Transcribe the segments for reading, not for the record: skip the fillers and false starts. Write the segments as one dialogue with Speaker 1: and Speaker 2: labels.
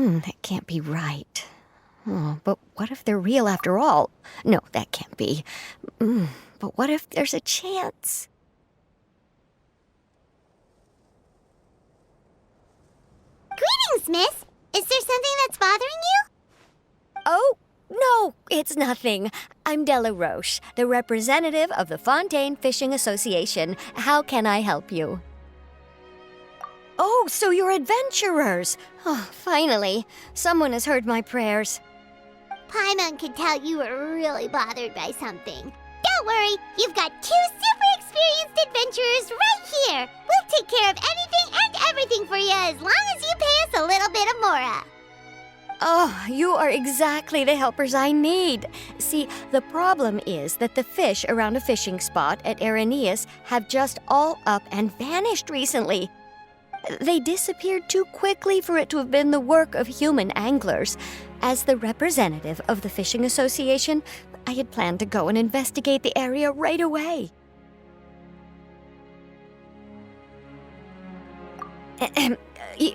Speaker 1: That can't be right. Oh, but what if they're real after all? No, that can't be. But what if there's a chance?
Speaker 2: Greetings, miss. Is there something that's bothering you?
Speaker 1: Oh, no, it's nothing. I'm Della Roche, the representative of the Fontaine Fishing Association. How can I help you? Oh, so you're adventurers. Oh, finally. Someone has heard my prayers.
Speaker 2: Paimon could tell you were really bothered by something. Don't worry, you've got 2 super experienced adventurers right here. We'll take care of anything and everything for you as long as you pay us a little bit of mora.
Speaker 1: Oh, you are exactly the helpers I need. See, the problem is that the fish around a fishing spot at Irenaeus have just all up and vanished recently. They disappeared too quickly for it to have been the work of human anglers. As the representative of the Fishing Association, I had planned to go and investigate the area right away.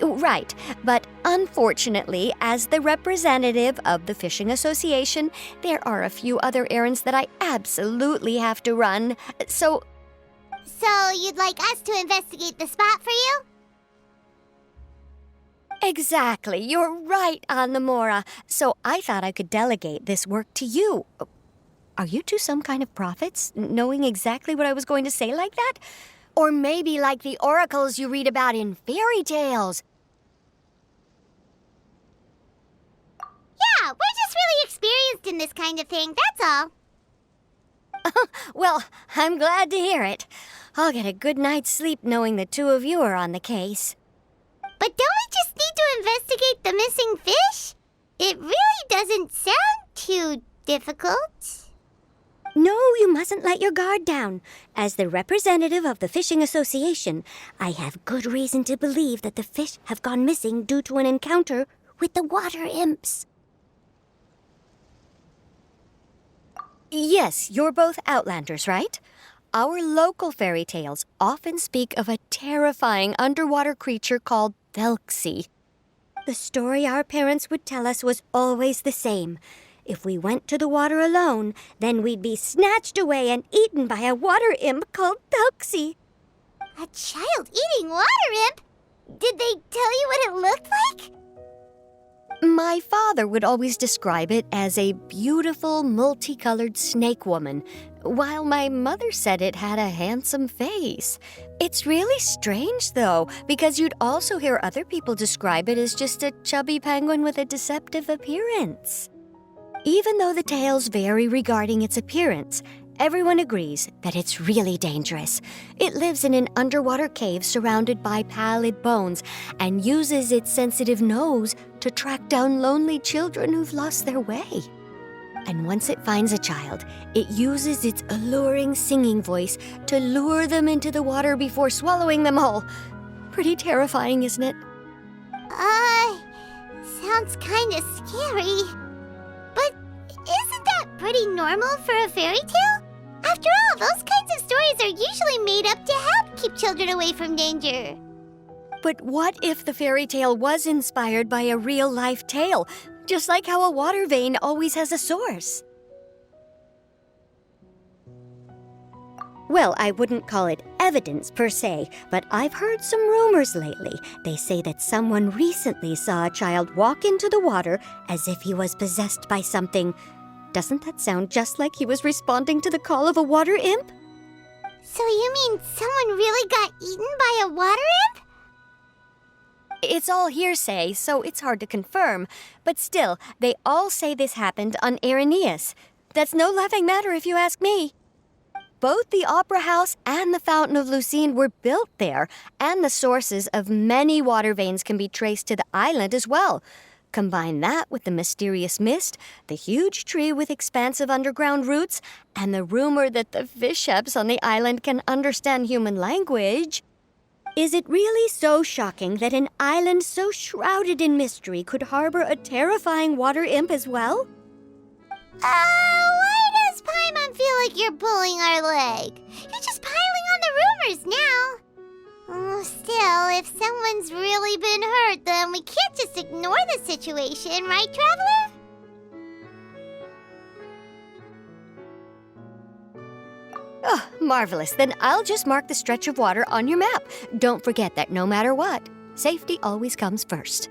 Speaker 1: Right, but unfortunately, as the representative of the Fishing Association, there are a few other errands that I absolutely have to run. So
Speaker 2: you'd like us to investigate the spot for you?
Speaker 1: Exactly, you're right on the mora. So I thought I could delegate this work to you. Are you two some kind of prophets, knowing exactly what I was going to say like that? Or maybe like the oracles you read about in fairy tales?
Speaker 2: Yeah, we're just really experienced in this kind of thing, that's all.
Speaker 1: Well, I'm glad to hear it. I'll get a good night's sleep knowing the two of you are on the case.
Speaker 2: But don't we just need to investigate the missing fish? It really doesn't sound too difficult.
Speaker 1: No, you mustn't let your guard down. As the representative of the Fishing Association, I have good reason to believe that the fish have gone missing due to an encounter with the water imps. Yes, you're both Outlanders, right? Our local fairy tales often speak of a terrifying underwater creature called Thelxie. The story our parents would tell us was always the same. If we went to the water alone, then we'd be snatched away and eaten by a water imp called Thelxie.
Speaker 2: A child eating water imp? Did they tell you what it looked like?
Speaker 1: My father would always describe it as a beautiful, multicolored snake woman, while my mother said it had a handsome face. It's really strange, though, because you'd also hear other people describe it as just a chubby penguin with a deceptive appearance. Even though the tales vary regarding its appearance, everyone agrees that it's really dangerous. It lives in an underwater cave surrounded by pallid bones and uses its sensitive nose to track down lonely children who've lost their way. And once it finds a child, it uses its alluring singing voice to lure them into the water before swallowing them all. Pretty terrifying, isn't it?
Speaker 2: Sounds kinda scary. But isn't that pretty normal for a fairy tale? After all, those kinds of stories are usually made up to help keep children away from danger.
Speaker 1: But what if the fairy tale was inspired by a real-life tale, just like how a water vein always has a source? Well, I wouldn't call it evidence per se, but I've heard some rumors lately. They say that someone recently saw a child walk into the water as if he was possessed by something. Doesn't that sound just like he was responding to the call of a water imp?
Speaker 2: So you mean someone really got eaten by a water imp?
Speaker 1: It's all hearsay, so it's hard to confirm. But still, they all say this happened on Irenaeus. That's no laughing matter if you ask me. Both the Opera House and the Fountain of Lucine were built there, and the sources of many water veins can be traced to the island as well. Combine that with the mysterious mist, the huge tree with expansive underground roots, and the rumor that the fish-heps on the island can understand human language. Is it really so shocking that an island so shrouded in mystery could harbor a terrifying water imp as well?
Speaker 2: Why does Paimon feel like you're pulling our leg? You're just piling on the rumors now. Oh, still, if someone's really been hurt, then we can't just ignore the situation, right, Traveler?
Speaker 1: Oh, marvelous. Then I'll just mark the stretch of water on your map. Don't forget that no matter what, safety always comes first.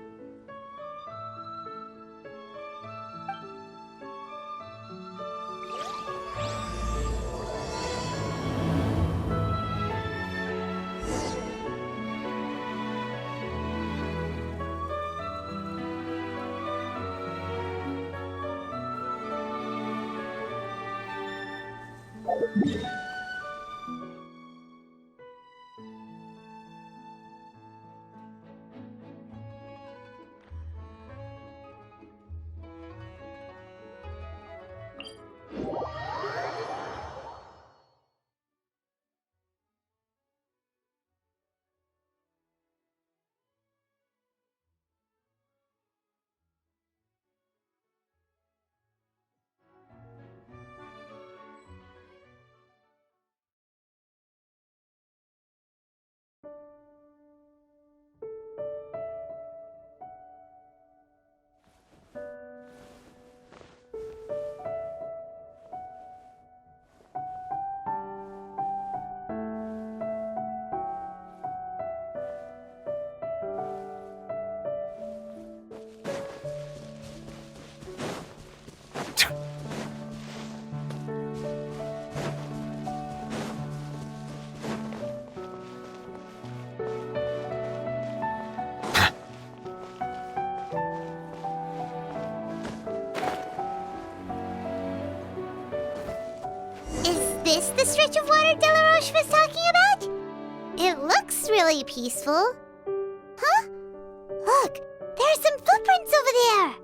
Speaker 2: This the stretch of water Delaroche was talking about? It looks really peaceful. Huh? Look, there are some footprints over there.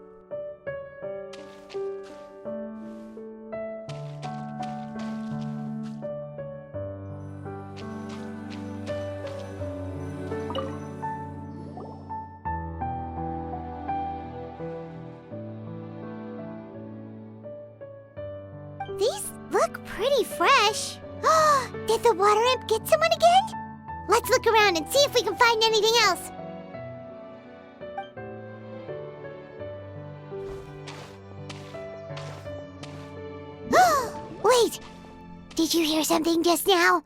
Speaker 2: These look pretty fresh. Did the water imp get someone again? Let's look around and see if we can find anything else. Wait! Did you hear something just now?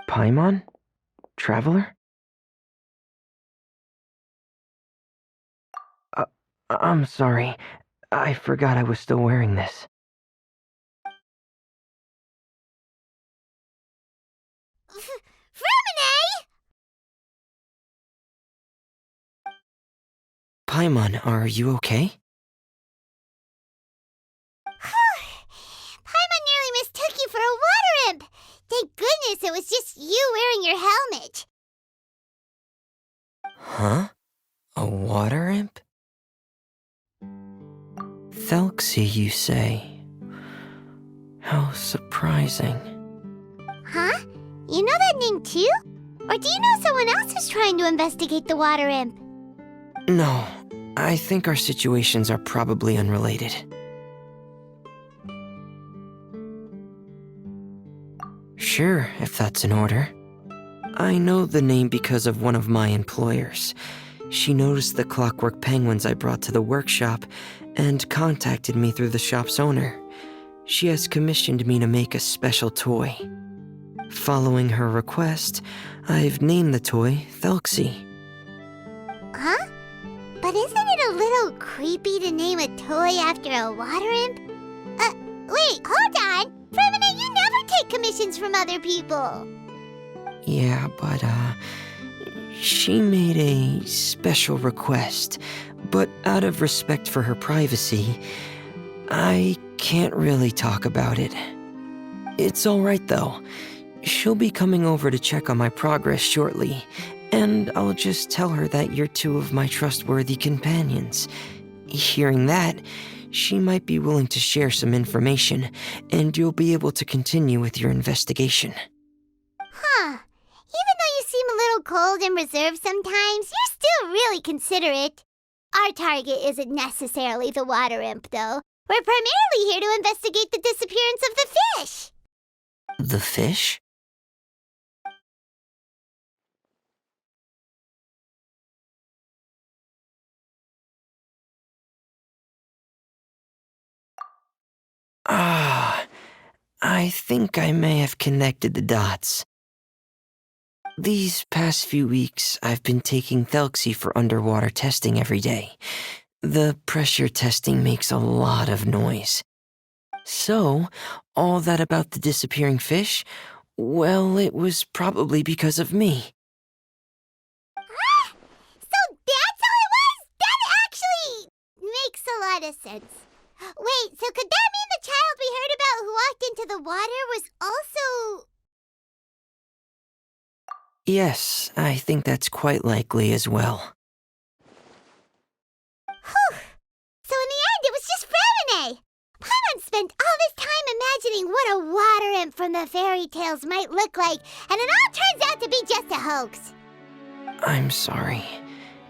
Speaker 3: Paimon? Traveler? I'm sorry. I forgot I was still wearing this.
Speaker 2: Fremine!
Speaker 3: Paimon, are you okay?
Speaker 2: Paimon nearly mistook you for a water imp. Thank goodness it was just you wearing your helmet.
Speaker 3: Huh? A water imp? Thelxie, you say? How surprising.
Speaker 2: Huh? You know that name too? Or do you know someone else is trying to investigate the water imp?
Speaker 3: No, I think our situations are probably unrelated. Sure, if that's in order. I know the name because of one of my employers. She noticed the clockwork penguins I brought to the workshop and contacted me through the shop's owner. She has commissioned me to make a special toy. Following her request, I've named the toy Thelxie.
Speaker 2: Huh? But isn't it a little creepy to name a toy after a water imp? Wait, hold on. Fremine, you never take commissions from other people.
Speaker 3: Yeah, but, she made a special request, but out of respect for her privacy, I can't really talk about it. It's alright though. She'll be coming over to check on my progress shortly, and I'll just tell her that you're two of my trustworthy companions. Hearing that, she might be willing to share some information, and you'll be able to continue with your investigation.
Speaker 2: Huh. Even though you seem a little cold and reserved sometimes, you're still really considerate. Our target isn't necessarily the water imp, though. We're primarily here to investigate the disappearance of the fish.
Speaker 3: The fish? Ah, I think I may have connected the dots. These past few weeks, I've been taking Thelxie for underwater testing every day. The pressure testing makes a lot of noise. So, all that about the disappearing fish? Well, it was probably because of me.
Speaker 2: So that's all it was? That actually makes a lot of sense. Wait, so could that mean the child we heard about who walked into the water was also...
Speaker 3: Yes, I think that's quite likely as well.
Speaker 2: Whew. So in the end, it was just Fremine. Paimon spent all this time imagining what a water imp from the fairy tales might look like, and it all turns out to be just a hoax.
Speaker 3: I'm sorry.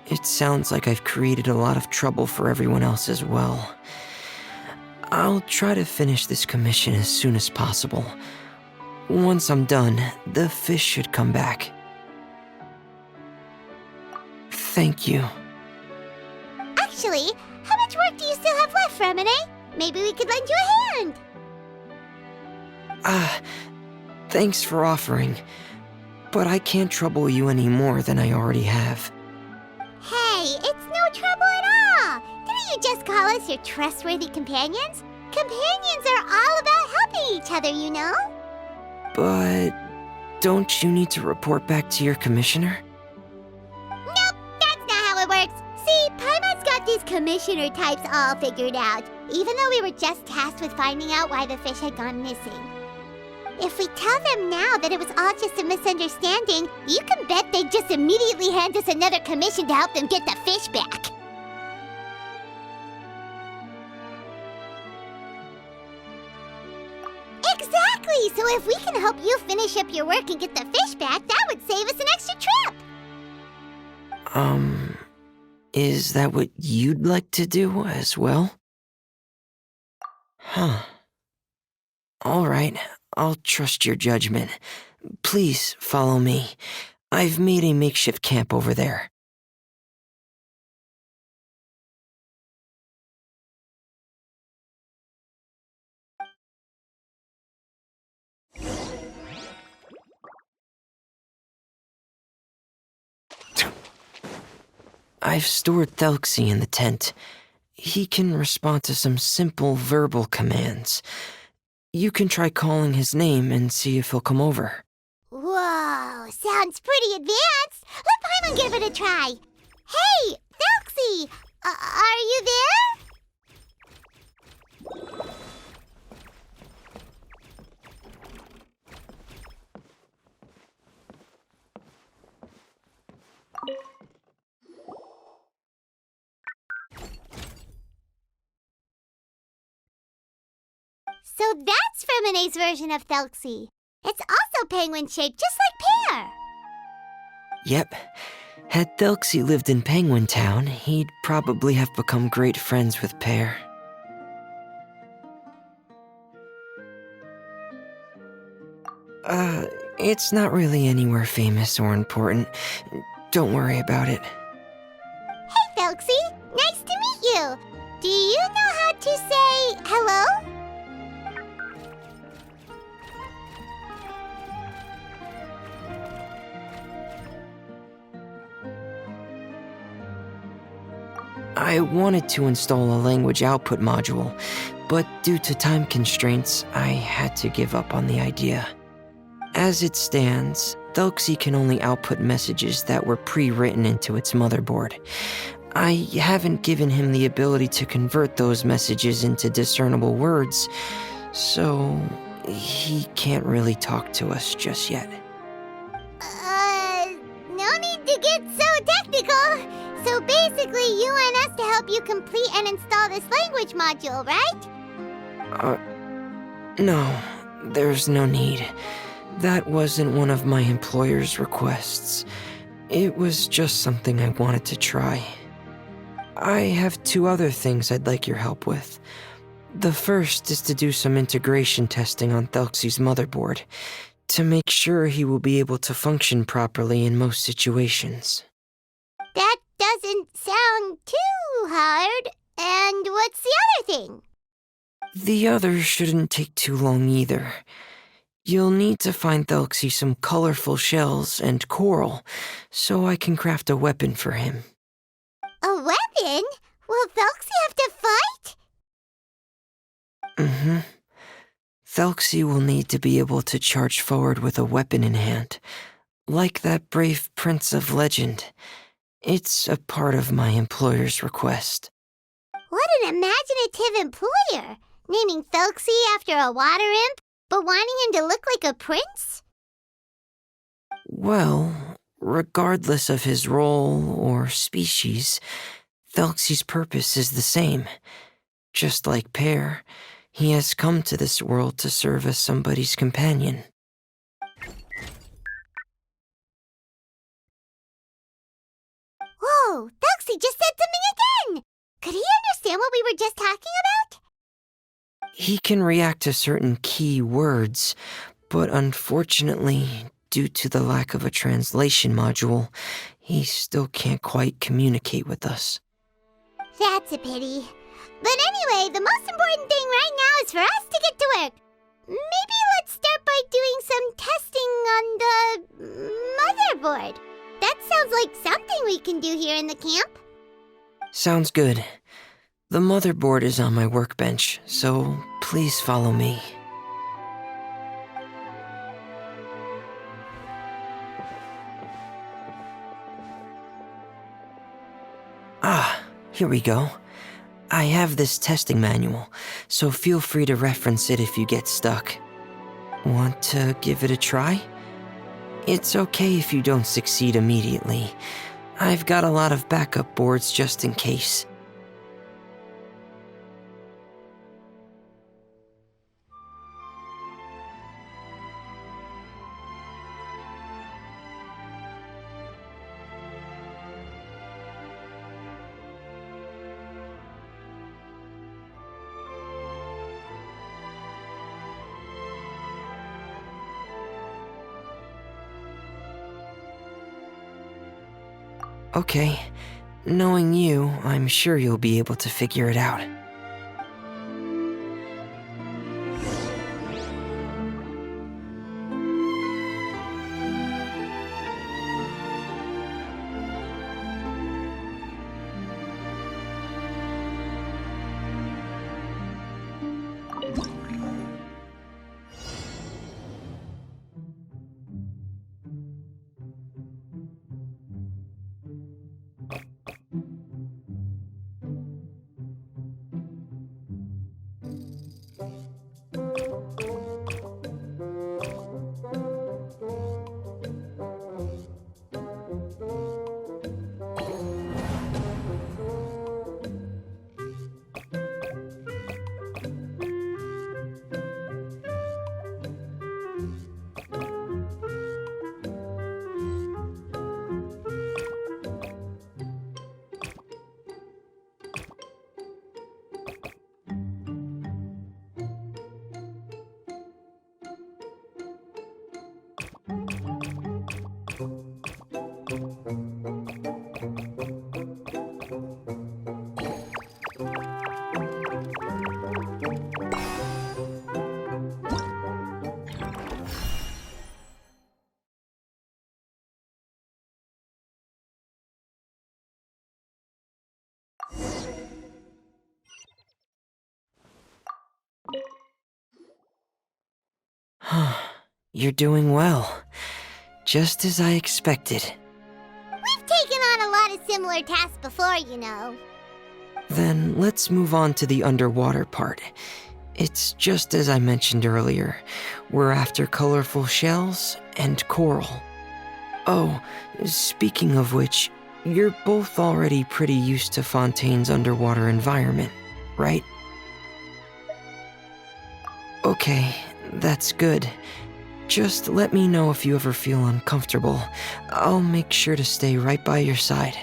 Speaker 3: It sounds like I've created a lot of trouble for everyone else as well. I'll try to finish this commission as soon as possible. Once I'm done, the fish should come back. Thank you.
Speaker 2: Actually, how much work do you still have left, Fremine? Maybe we could lend you a hand.
Speaker 3: Thanks for offering, but I can't trouble you any more than I already have.
Speaker 2: Hey, it's no trouble at all. Didn't you just call us your trustworthy companions? Companions are all about helping each other, you know?
Speaker 3: But don't you need to report back to your commissioner?
Speaker 2: Nope, that's not how it works. See, Paimon's got these commissioner types all figured out, even though we were just tasked with finding out why the fish had gone missing. If we tell them now that it was all just a misunderstanding, you can bet they'd just immediately hand us another commission to help them get the fish back. Exactly! So if we can help you finish up your work and get the fish back, that would save us an extra trip!
Speaker 3: Is that what you'd like to do as well? Huh. Alright, I'll trust your judgment. Please follow me. I've made a makeshift camp over there. I've stored Thelxie in the tent. He can respond to some simple verbal commands. You can try calling his name and see if he'll come over.
Speaker 2: Whoa, sounds pretty advanced. Let Paimon give it a try. Hey, Thelxie, are you there? So that's Fremine's version of Thelxie. It's also penguin-shaped, just like Pear.
Speaker 3: Yep. Had Thelxie lived in Penguin Town, he'd probably have become great friends with Pear. It's not really anywhere famous or important. Don't worry about it.
Speaker 2: Hey, Thelxie, nice to meet you. Do you know how to say hello?
Speaker 3: I wanted to install a language output module, but due to time constraints, I had to give up on the idea. As it stands, Thelxie can only output messages that were pre-written into its motherboard. I haven't given him the ability to convert those messages into discernible words, so he can't really talk to us just yet.
Speaker 2: No need to get so technical. So basically, you want us to help you complete and install this language module, right?
Speaker 3: No, there's no need. That wasn't one of my employer's requests. It was just something I wanted to try. I have 2 other things I'd like your help with. The first is to do some integration testing on Thelxie's motherboard, to make sure he will be able to function properly in most situations.
Speaker 2: That doesn't sound too hard. And what's the other thing?
Speaker 3: The other shouldn't take too long either. You'll need to find Thelxie some colorful shells and coral, so I can craft a weapon for him.
Speaker 2: A weapon? Will Thelxie have to fight?
Speaker 3: Mm-hmm. Thelxie will need to be able to charge forward with a weapon in hand, like that brave prince of legend. It's a part of my employer's request.
Speaker 2: What an imaginative employer! Naming Thelxie after a water imp, but wanting him to look like a prince?
Speaker 3: Well, regardless of his role or species, Thelxie's purpose is the same. Just like Pear, he has come to this world to serve as somebody's companion.
Speaker 2: Whoa, Thelxie just said something again! Could he understand what we were just talking about?
Speaker 3: He can react to certain key words, but unfortunately, due to the lack of a translation module, he still can't quite communicate with us.
Speaker 2: That's a pity. But anyway, the most important thing right now is for us to get to work. Maybe let's start by doing some testing on the motherboard. That sounds like something we can do here in the camp.
Speaker 3: Sounds good. The motherboard is on my workbench, so please follow me. Ah, here we go. I have this testing manual, so feel free to reference it if you get stuck. Want to give it a try? It's okay if you don't succeed immediately. I've got a lot of backup boards just in case. Okay, knowing you, I'm sure you'll be able to figure it out. You're doing well. Just as I expected.
Speaker 2: We've taken on a lot of similar tasks before, you know.
Speaker 3: Then let's move on to the underwater part. It's just as I mentioned earlier. We're after colorful shells and coral. Oh, speaking of which, you're both already pretty used to Fontaine's underwater environment, right? Okay, that's good. Just let me know if you ever feel uncomfortable. I'll make sure to stay right by your side.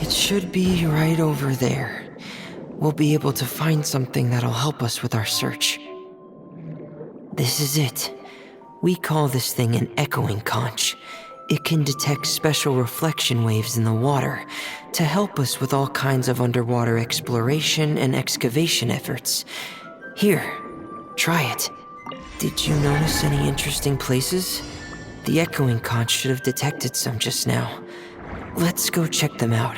Speaker 3: It should be right over there. We'll be able to find something that'll help us with our search. This is it. We call this thing an echoing conch. It can detect special reflection waves in the water to help us with all kinds of underwater exploration and excavation efforts. Here, try it. Did you notice any interesting places? The echoing conch should have detected some just now. Let's go check them out.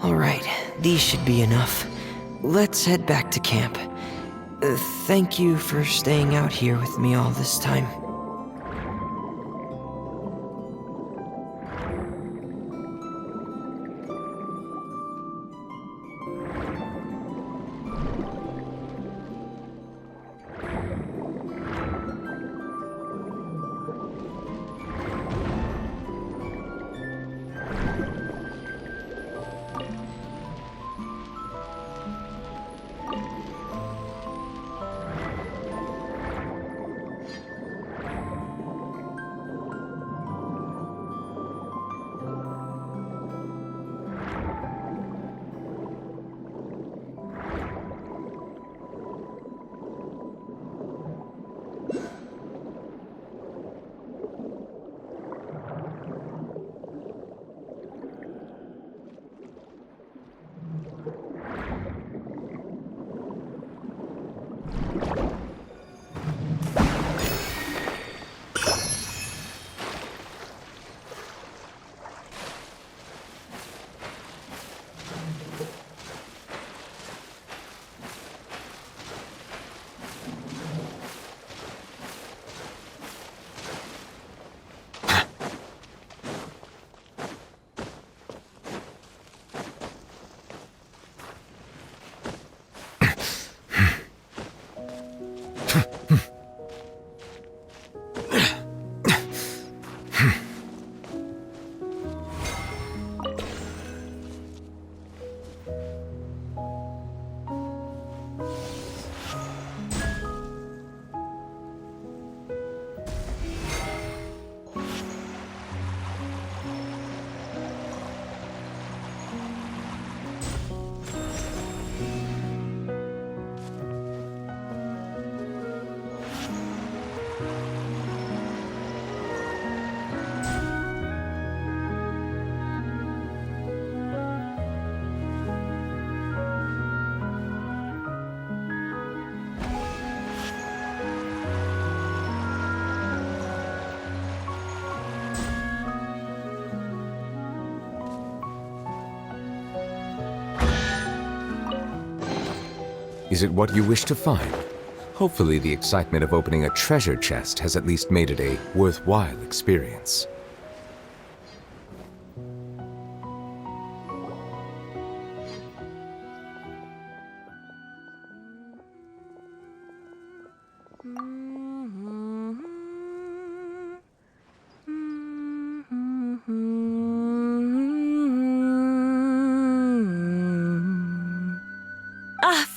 Speaker 3: Alright, these should be enough. Let's head back to camp. Thank you for staying out here with me all this time.
Speaker 4: Is it what you wish to find? Hopefully the excitement of opening a treasure chest has at least made it a worthwhile experience.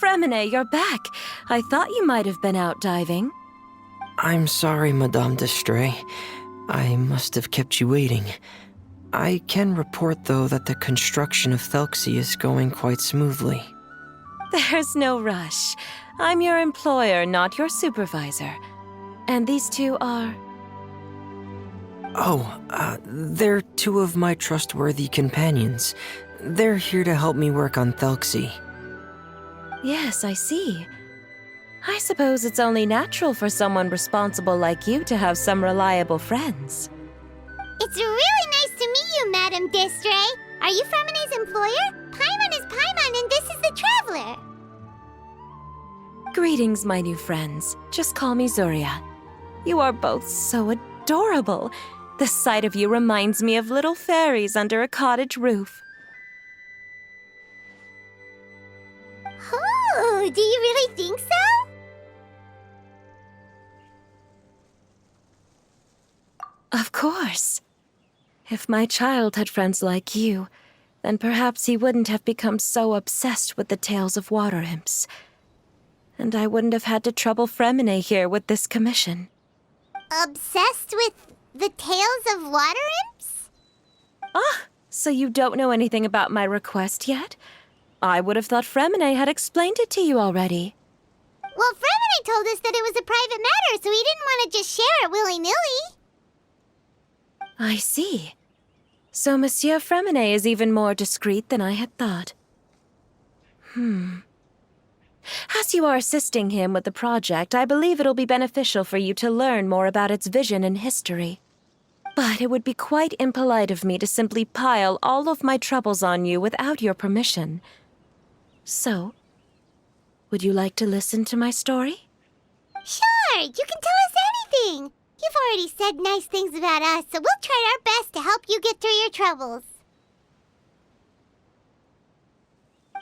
Speaker 5: Fremine, you're back. I thought you might have been out diving.
Speaker 3: I'm sorry, Madame d'Estray. I must have kept you waiting. I can report, though, that the construction of Thelxie is going quite smoothly.
Speaker 5: There's no rush. I'm your employer, not your supervisor. And these two are...
Speaker 3: They're two of my trustworthy companions. They're here to help me work on Thelxie.
Speaker 5: Yes, I see. I suppose it's only natural for someone responsible like you to have some reliable friends.
Speaker 2: It's really nice to meet you, Madame d'Estray. Are you Fremine's employer? Paimon is Paimon, and this is the Traveler.
Speaker 5: Greetings, my new friends. Just call me Zuria. You are both so adorable. The sight of you reminds me of little fairies under a cottage roof.
Speaker 2: Oh, do you really think so?
Speaker 5: Of course. If my child had friends like you, then perhaps he wouldn't have become so obsessed with the tales of water imps. And I wouldn't have had to trouble Fremine here with this commission.
Speaker 2: Obsessed with the tales of water imps?
Speaker 5: Ah, so you don't know anything about my request yet? I would have thought Fremine had explained it to you already.
Speaker 2: Well, Fremine told us that it was a private matter, so he didn't want to just share it willy-nilly.
Speaker 5: I see. So Monsieur Fremine is even more discreet than I had thought. As you are assisting him with the project, I believe it'll be beneficial for you to learn more about its vision and history. But it would be quite impolite of me to simply pile all of my troubles on you without your permission. So, would you like to listen to my story?
Speaker 2: Sure, you can tell us anything. You've already said nice things about us, so we'll try our best to help you get through your troubles.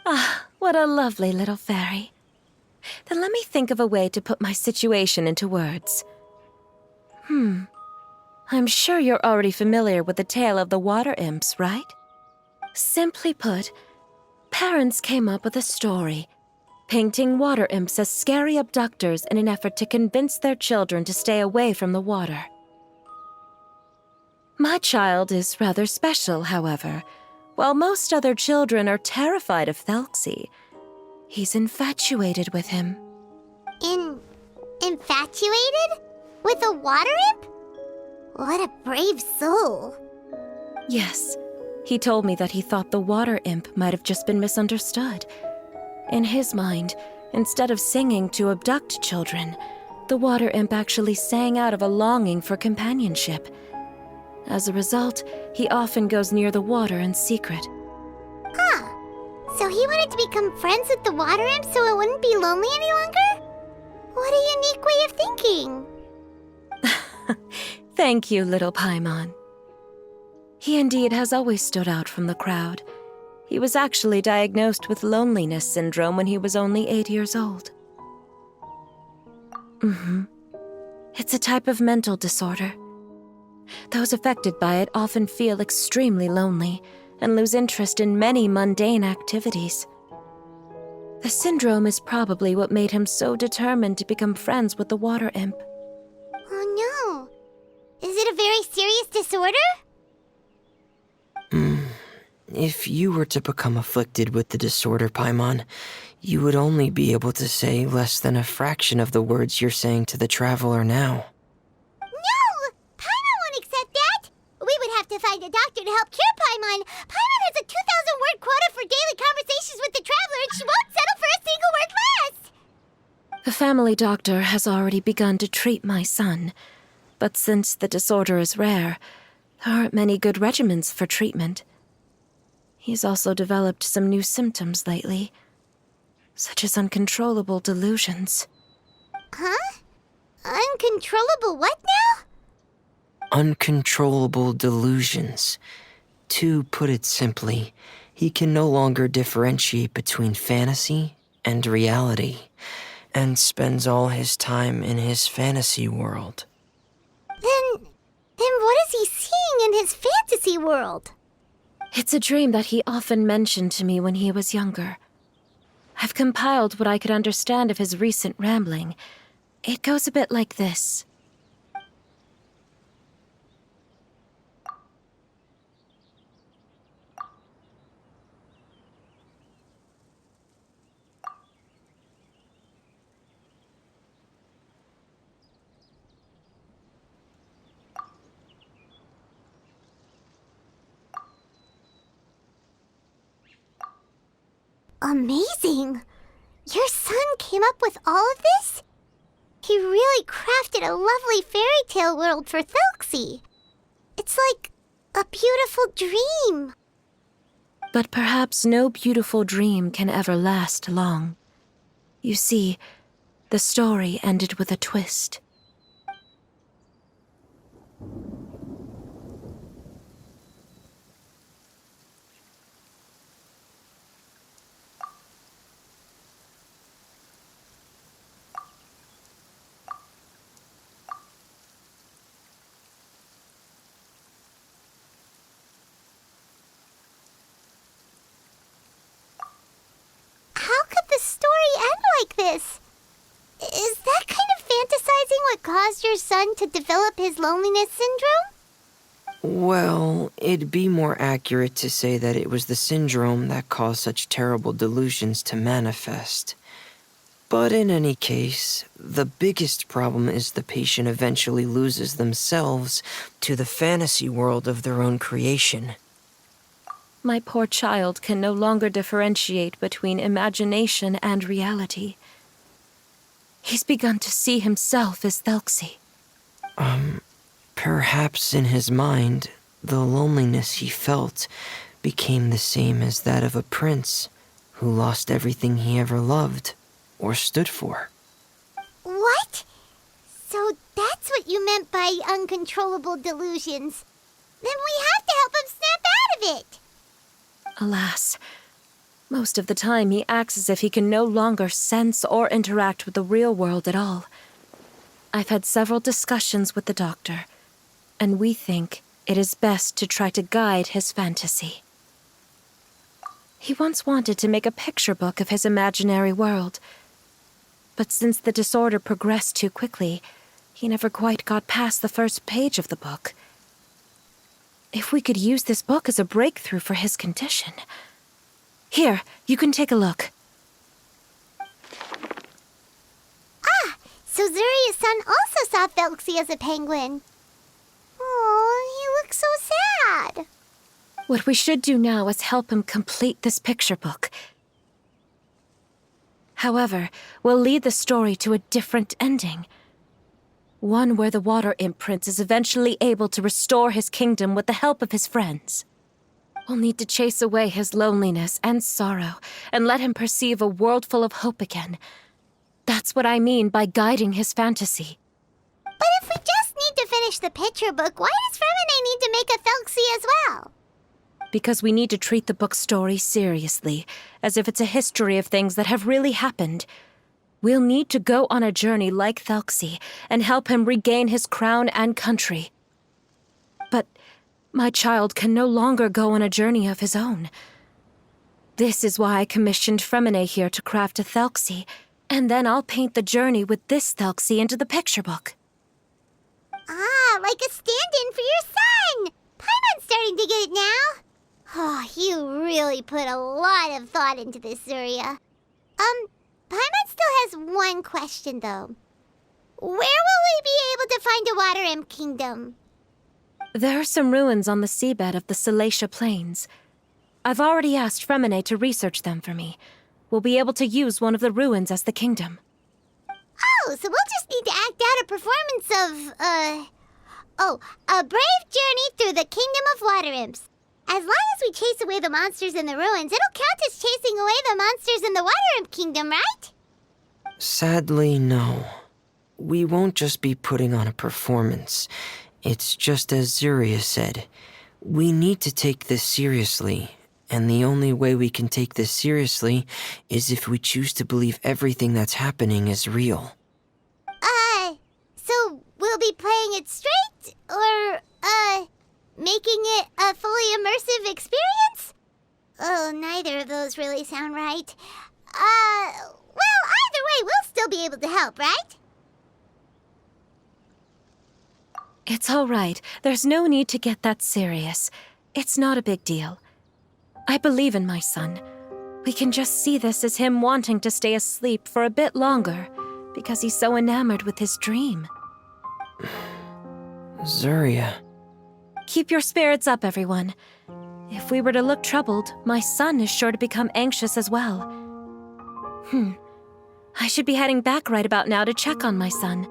Speaker 5: Ah, what a lovely little fairy. Then let me think of a way to put my situation into words. I'm sure you're already familiar with the tale of the water imps, right? Simply put, parents came up with a story, painting water imps as scary abductors in an effort to convince their children to stay away from the water. My child is rather special, however. While most other children are terrified of Thelxie, he's infatuated with him.
Speaker 2: Infatuated? With a water imp? What a brave soul.
Speaker 5: Yes, he told me that he thought the water imp might have just been misunderstood. In his mind, instead of singing to abduct children, the water imp actually sang out of a longing for companionship. As a result, he often goes near the water in secret.
Speaker 2: Huh. So he wanted to become friends with the water imp so it wouldn't be lonely any longer? What a unique way of thinking.
Speaker 5: Thank you, little Paimon. He indeed has always stood out from the crowd. He was actually diagnosed with loneliness syndrome when he was only 8 years old. It's a type of mental disorder. Those affected by it often feel extremely lonely and lose interest in many mundane activities. The syndrome is probably what made him so determined to become friends with the water imp.
Speaker 2: Oh no. Is it a very serious disorder?
Speaker 3: If you were to become afflicted with the disorder, Paimon, you would only be able to say less than a fraction of the words you're saying to the Traveler now.
Speaker 2: No! Paimon won't accept that! We would have to find a doctor to help cure Paimon. Paimon has a 2,000-word quota for daily conversations with the Traveler, and she won't settle for a single word less!
Speaker 5: The family doctor has already begun to treat my son, but since the disorder is rare, there aren't many good regimens for treatment. He's also developed some new symptoms lately. such as uncontrollable delusions.
Speaker 2: Huh? Uncontrollable what now?
Speaker 3: Uncontrollable delusions. To put it simply, he can no longer differentiate between fantasy and reality, and spends all his time in his fantasy world.
Speaker 2: Then what is he seeing in his fantasy world?
Speaker 5: It's a dream that he often mentioned to me when he was younger. I've compiled what I could understand of his recent rambling. It goes a bit like this.
Speaker 2: Amazing! Your son came up with all of this? He really crafted a lovely fairy tale world for Thelxie. It's like a beautiful dream.
Speaker 5: But perhaps no beautiful dream can ever last long. You see, the story ended with a twist.
Speaker 2: How could the story end like this? Is that kind of fantasizing what caused your son to develop his loneliness syndrome?
Speaker 3: Well, it'd be more accurate to say that it was the syndrome that caused such terrible delusions to manifest. But in any case, the biggest problem is the patient eventually loses themselves to the fantasy world of their own creation.
Speaker 5: My poor child can no longer differentiate between imagination and reality. He's begun to see himself as Thelxie.
Speaker 3: Perhaps in his mind, the loneliness he felt became the same as that of a prince who lost everything he ever loved or stood for.
Speaker 2: What? So that's what you meant by uncontrollable delusions. Then we have to help him snap out of it.
Speaker 5: Alas, most of the time he acts as if he can no longer sense or interact with the real world at all. I've had several discussions with the doctor, and we think it is best to try to guide his fantasy. He once wanted to make a picture book of his imaginary world, but since the disorder progressed too quickly, he never quite got past the first page of the book. If we could use this book as a breakthrough for his condition. Here, you can take a look.
Speaker 2: So Zuria's son also saw Thelxie as a penguin. Oh, he looks so sad.
Speaker 5: What we should do now is help him complete this picture book. However, we'll lead the story to a different ending. One where the Water Imp Prince is eventually able to restore his kingdom with the help of his friends. We'll need to chase away his loneliness and sorrow and let him perceive a world full of hope again. That's what I mean by guiding his fantasy.
Speaker 2: But if we just need to finish the picture book, why does Fremine need to make a Thelxie as well?
Speaker 5: Because we need to treat the book's story seriously, as if it's a history of things that have really happened. We'll need to go on a journey like Thelxie and help him regain his crown and country. But my child can no longer go on a journey of his own. This is why I commissioned Fremine here to craft a Thelxie, and then I'll paint the journey with this Thelxie into the picture book.
Speaker 2: Ah, like a stand-in for your son! Paimon's starting to get it now. Oh, you really put a lot of thought into this, Zuria. Paimon still has one question, though. Where will we be able to find a Water Imp Kingdom?
Speaker 5: There are some ruins on the seabed of the Thelxie Plains. I've already asked Fremine to research them for me. We'll be able to use one of the ruins as the kingdom.
Speaker 2: Oh, so we'll just need to act out a performance of, a brave journey through the Kingdom of Water Imps. As long as we chase away the monsters in the ruins, it'll count as chasing away the monsters in the Water Imp Kingdom, right?
Speaker 3: Sadly, no. We won't just be putting on a performance. It's just as Zuria said. We need to take this seriously, and the only way we can take this seriously is if we choose to believe everything that's happening is real.
Speaker 2: So we'll be playing it straight, or, making it a fully immersive experience? Oh, neither of those really sound right. Well, either way, we'll still be able to help, right?
Speaker 5: It's all right. There's no need to get that serious. It's not a big deal. I believe in my son. We can just see this as him wanting to stay asleep for a bit longer because he's so enamored with his dream.
Speaker 3: Zuria.
Speaker 5: Keep your spirits up, everyone. If we were to look troubled, my son is sure to become anxious as well. I should be heading back right about now to check on my son.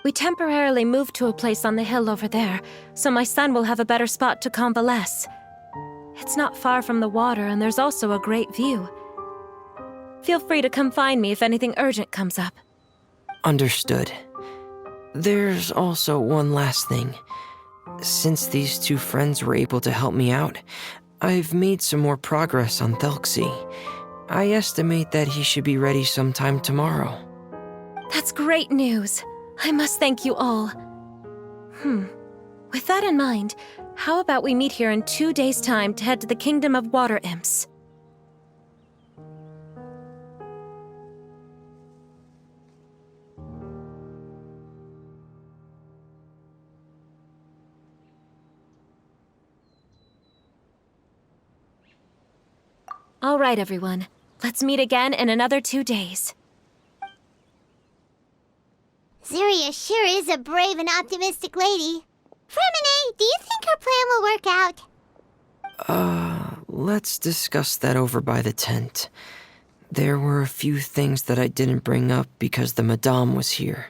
Speaker 5: We temporarily moved to a place on the hill over there, so my son will have a better spot to convalesce. It's not far from the water, and there's also a great view. Feel free to come find me if anything urgent comes up.
Speaker 3: Understood. There's also one last thing. Since these two friends were able to help me out, I've made some more progress on Thelxie. I estimate that he should be ready sometime tomorrow.
Speaker 5: That's great news. I must thank you all. With that in mind, how about we meet here in 2 days' time to head to the Kingdom of Water Imps? All right, everyone. Let's meet again in another 2 days.
Speaker 2: Zuria sure is a brave and optimistic lady. Fremine, do you think her plan will work out?
Speaker 3: Let's discuss that over by the tent. There were a few things that I didn't bring up because the Madame was here.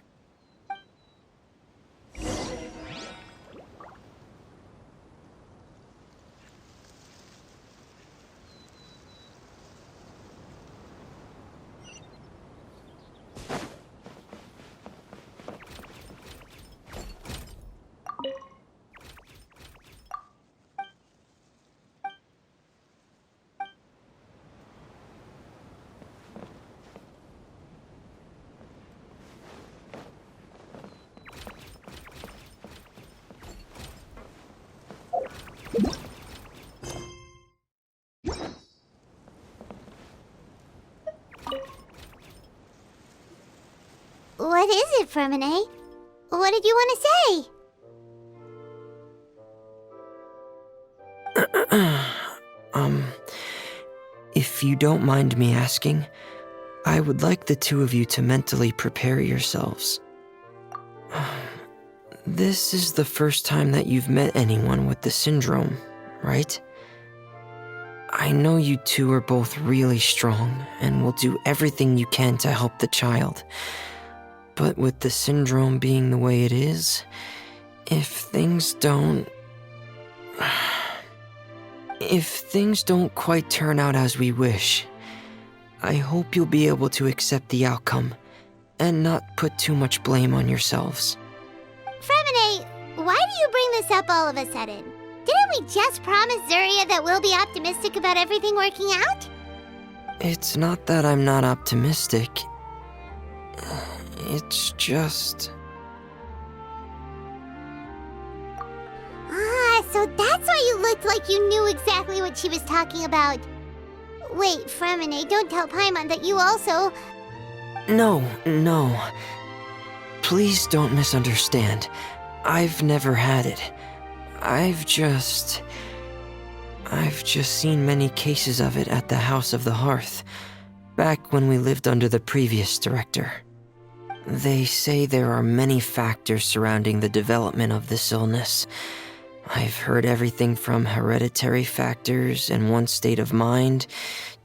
Speaker 2: What is it, Fremine? What did you want to say?
Speaker 3: If you don't mind me asking, I would like the two of you to mentally prepare yourselves. This is the first time that you've met anyone with the syndrome, right? I know you two are both really strong and will do everything you can to help the child. But with the syndrome being the way it is, if things don't quite turn out as we wish, I hope you'll be able to accept the outcome and not put too much blame on yourselves.
Speaker 2: Fremine, why do you bring this up all of a sudden? Didn't we just promise Zuria that we'll be optimistic about everything working out?
Speaker 3: It's not that I'm not optimistic. It's just...
Speaker 2: So that's why you looked like you knew exactly what she was talking about. Wait, Fremine, don't tell Paimon that you also...
Speaker 3: No. Please don't misunderstand. I've never had it. I've just seen many cases of it at the House of the Hearth, back when we lived under the previous director. They say there are many factors surrounding the development of this illness. I've heard everything from hereditary factors and one's state of mind,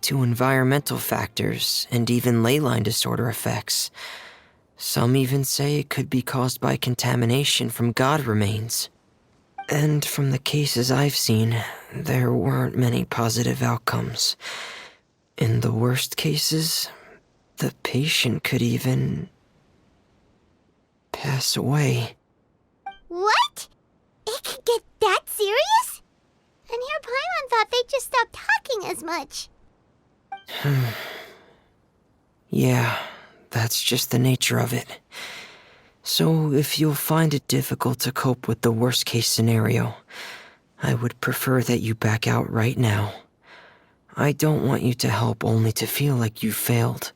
Speaker 3: to environmental factors and even ley line disorder effects. Some even say it could be caused by contamination from god remains. And from the cases I've seen, there weren't many positive outcomes. In the worst cases, the patient could even pass away.
Speaker 2: What? It could get that serious? And here Paimon thought they'd just stop talking as much.
Speaker 3: Yeah, that's just the nature of it. So if you'll find it difficult to cope with the worst case scenario, I would prefer that you back out right now. I don't want you to help only to feel like you failed.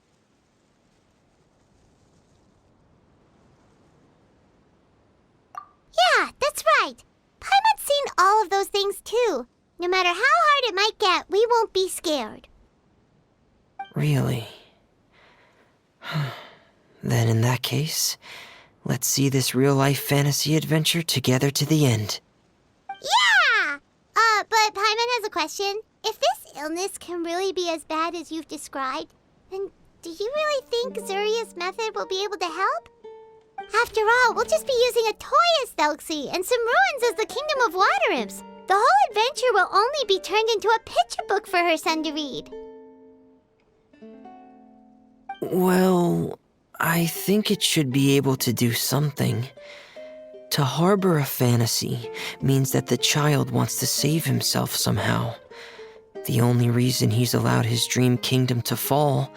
Speaker 2: Yeah, that's right. Paimon's seen all of those things too. No matter how hard it might get, we won't be scared.
Speaker 3: Really? Then in that case, let's see this real-life fantasy adventure together to the end.
Speaker 2: Yeah! But Paimon has a question. If this illness can really be as bad as you've described, then do you really think Zuria's method will be able to help? After all, we'll just be using a toy as Thelxie and some ruins as the Kingdom of Water Imps. The whole adventure will only be turned into a picture book for her son to read.
Speaker 3: Well, I think it should be able to do something. To harbor a fantasy means that the child wants to save himself somehow. The only reason he's allowed his dream kingdom to fall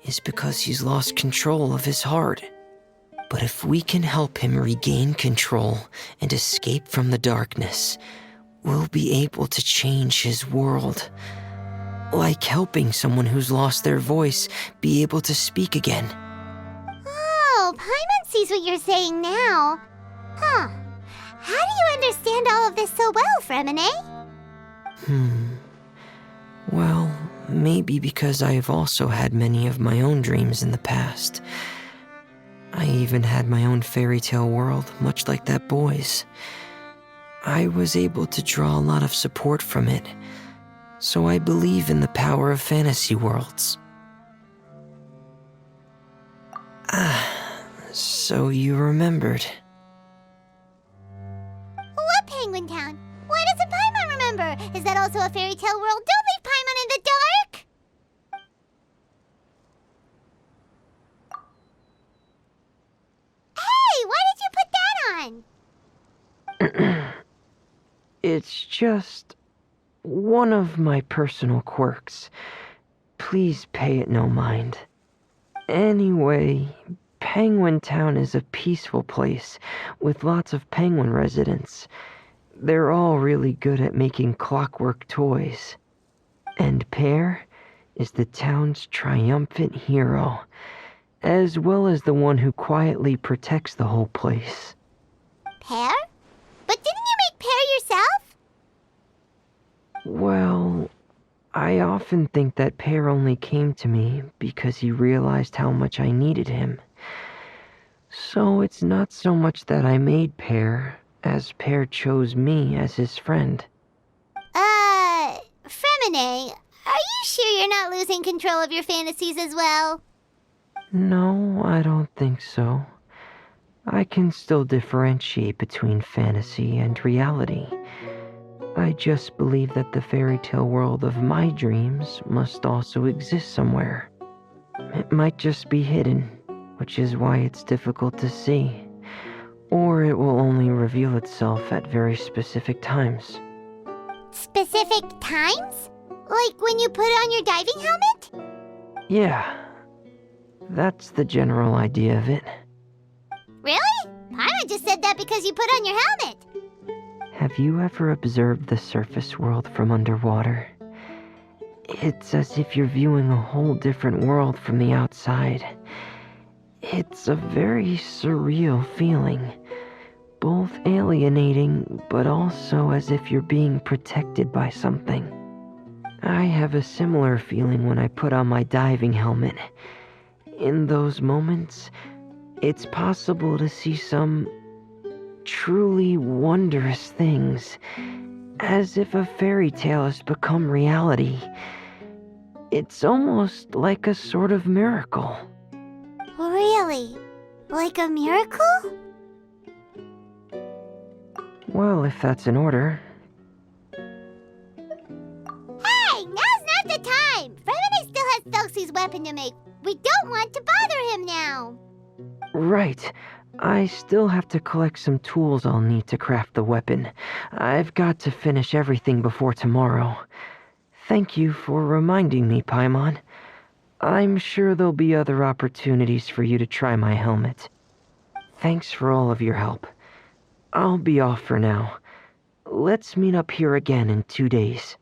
Speaker 3: is because he's lost control of his heart. But if we can help him regain control and escape from the darkness, we'll be able to change his world. Like helping someone who's lost their voice be able to speak again.
Speaker 2: Oh, Paimon sees what you're saying now. Huh. How do you understand all of this so well, Fremine?
Speaker 3: Well, maybe because I've also had many of my own dreams in the past. I even had my own fairy tale world, much like that boy's. I was able to draw a lot of support from it, so I believe in the power of fantasy worlds. So you remembered.
Speaker 2: What Penguin Town? Why doesn't Paimon remember? Is that also a fairy tale world? Don't leave Paimon in the dark! Hey, why did you put that on?
Speaker 3: It's just one of my personal quirks. Please pay it no mind. Anyway, Penguin Town is a peaceful place with lots of penguin residents. They're all really good at making clockwork toys. And Pear is the town's triumphant hero, as well as the one who quietly protects the whole place.
Speaker 2: Pear? But didn't you make Pear yourself?
Speaker 3: Well, I often think that Pear only came to me because he realized how much I needed him. So it's not so much that I made Pear, as Pear chose me as his friend.
Speaker 2: Fremine, are you sure you're not losing control of your fantasies as well?
Speaker 3: No, I don't think so. I can still differentiate between fantasy and reality. I just believe that the fairy tale world of my dreams must also exist somewhere. It might just be hidden, which is why it's difficult to see. Or it will only reveal itself at very specific times.
Speaker 2: Specific times? Like when you put on your diving helmet?
Speaker 3: Yeah, that's the general idea of it.
Speaker 2: Really? Paimon just said that because you put on your helmet.
Speaker 3: Have you ever observed the surface world from underwater? It's as if you're viewing a whole different world from the outside. It's a very surreal feeling, both alienating, but also as if you're being protected by something. I have a similar feeling when I put on my diving helmet. In those moments, it's possible to see some truly wondrous things, as if a fairy tale has become reality. It's almost like a sort of miracle.
Speaker 2: Really? Like a miracle?
Speaker 3: Well, if that's in order.
Speaker 2: Hey, now's not the time! Remini still has Thelxie's weapon to make. We don't want to bother him now.
Speaker 3: Right. I still have to collect some tools I'll need to craft the weapon. I've got to finish everything before tomorrow. Thank you for reminding me, Paimon. I'm sure there'll be other opportunities for you to try my helmet. Thanks for all of your help. I'll be off for now. Let's meet up here again in 2 days.